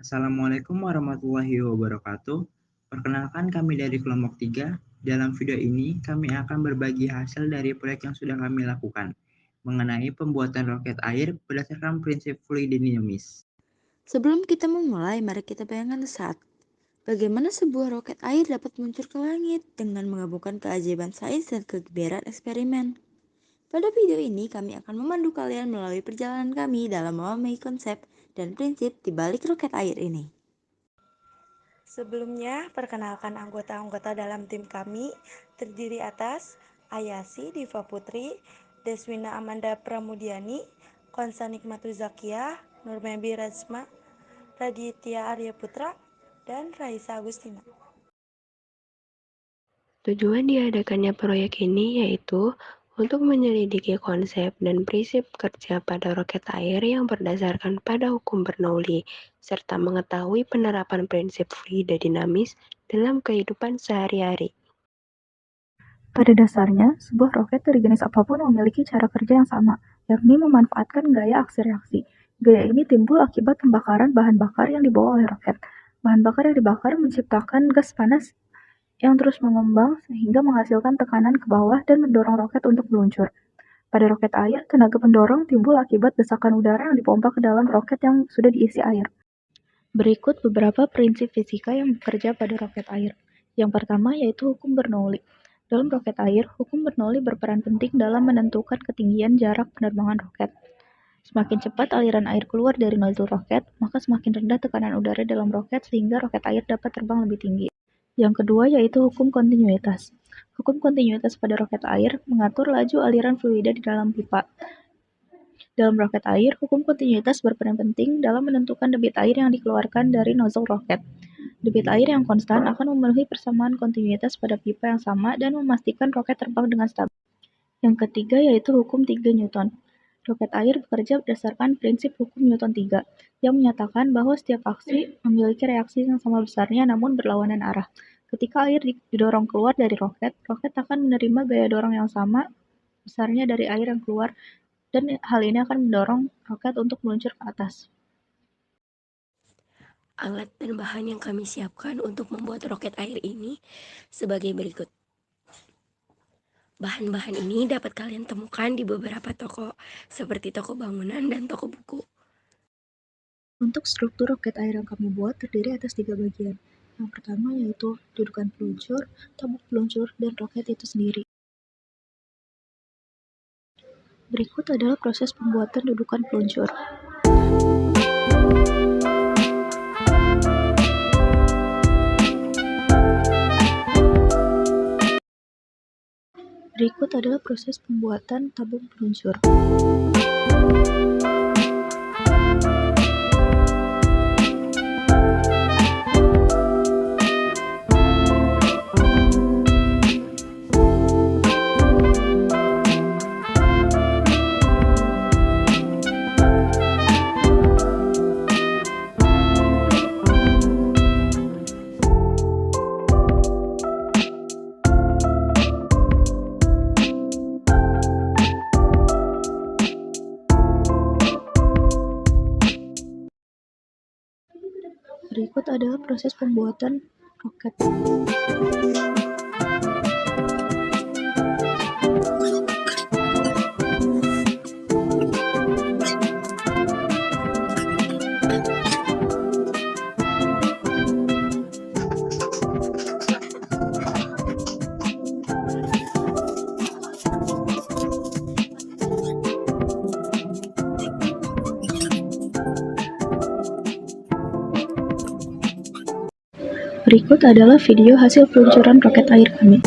Assalamualaikum warahmatullahi wabarakatuh. Perkenalkan kami dari kelompok 3. Dalam video ini kami akan berbagi hasil dari proyek yang sudah kami lakukan mengenai pembuatan roket air berdasarkan prinsip fluid dinamis. Sebelum kita memulai, mari kita bayangkan saat bagaimana sebuah roket air dapat meluncur ke langit dengan menggabungkan keajaiban sains dan kegembiraan eksperimen. Pada video ini, kami akan memandu kalian melalui perjalanan kami dalam memahami konsep dan prinsip di balik roket air ini. Sebelumnya, perkenalkan anggota-anggota dalam tim kami terdiri atas Ayasi Diva Putri, Deswina Amanda Pramudiani, Konsa Nikmatu Zakia, Nurmebi Rajma, Raditya Arya Putra, dan Raisa Agustina. Tujuan diadakannya proyek ini yaitu untuk menyelidiki konsep dan prinsip kerja pada roket air yang berdasarkan pada hukum Bernoulli, serta mengetahui penerapan prinsip fluidodinamis dalam kehidupan sehari-hari. Pada dasarnya, sebuah roket dari jenis apapun memiliki cara kerja yang sama, yakni memanfaatkan gaya aksi reaksi. Gaya ini timbul akibat pembakaran bahan bakar yang dibawa oleh roket. Bahan bakar yang dibakar menciptakan gas panas yang terus mengembang sehingga menghasilkan tekanan ke bawah dan mendorong roket untuk meluncur. Pada roket air, tenaga pendorong timbul akibat desakan udara yang dipompa ke dalam roket yang sudah diisi air. Berikut beberapa prinsip fisika yang bekerja pada roket air. Yang pertama yaitu hukum Bernoulli. Dalam roket air, hukum Bernoulli berperan penting dalam menentukan ketinggian jarak penerbangan roket. Semakin cepat aliran air keluar dari nozzle roket, maka semakin rendah tekanan udara dalam roket sehingga roket air dapat terbang lebih tinggi. Yang kedua yaitu hukum kontinuitas. Hukum kontinuitas pada roket air mengatur laju aliran fluida di dalam pipa. Dalam roket air, hukum kontinuitas berperan penting dalam menentukan debit air yang dikeluarkan dari nozzle roket. Debit air yang konstan akan memenuhi persamaan kontinuitas pada pipa yang sama dan memastikan roket terbang dengan stabil. Yang ketiga yaitu hukum 3 Newton. Roket air bekerja berdasarkan prinsip hukum Newton 3, yang menyatakan bahwa setiap aksi memiliki reaksi yang sama besarnya namun berlawanan arah. Ketika air didorong keluar dari roket, roket akan menerima gaya dorong yang sama besarnya dari air yang keluar, dan hal ini akan mendorong roket untuk meluncur ke atas. Alat dan bahan yang kami siapkan untuk membuat roket air ini sebagai berikut. Bahan-bahan ini dapat kalian temukan di beberapa toko, seperti toko bangunan dan toko buku. Untuk struktur roket air yang kami buat terdiri atas 3 bagian. Yang pertama yaitu dudukan peluncur, tabung peluncur, dan roket itu sendiri. Berikut adalah proses pembuatan dudukan peluncur. Berikut adalah proses pembuatan tabung peluncur. Berikut adalah proses pembuatan roket. Berikut adalah video hasil peluncuran roket air kami.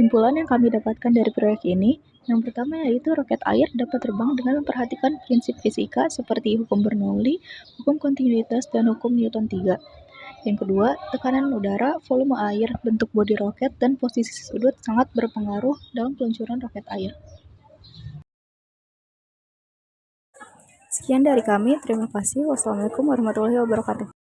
Kesimpulan yang kami dapatkan dari proyek ini, yang pertama yaitu roket air dapat terbang dengan memperhatikan prinsip fisika seperti hukum Bernoulli, hukum kontinuitas, dan hukum Newton 3. Yang kedua, tekanan udara, volume air, bentuk bodi roket, dan posisi sudut sangat berpengaruh dalam peluncuran roket air. Sekian dari kami, terima kasih. Wassalamualaikum warahmatullahi wabarakatuh.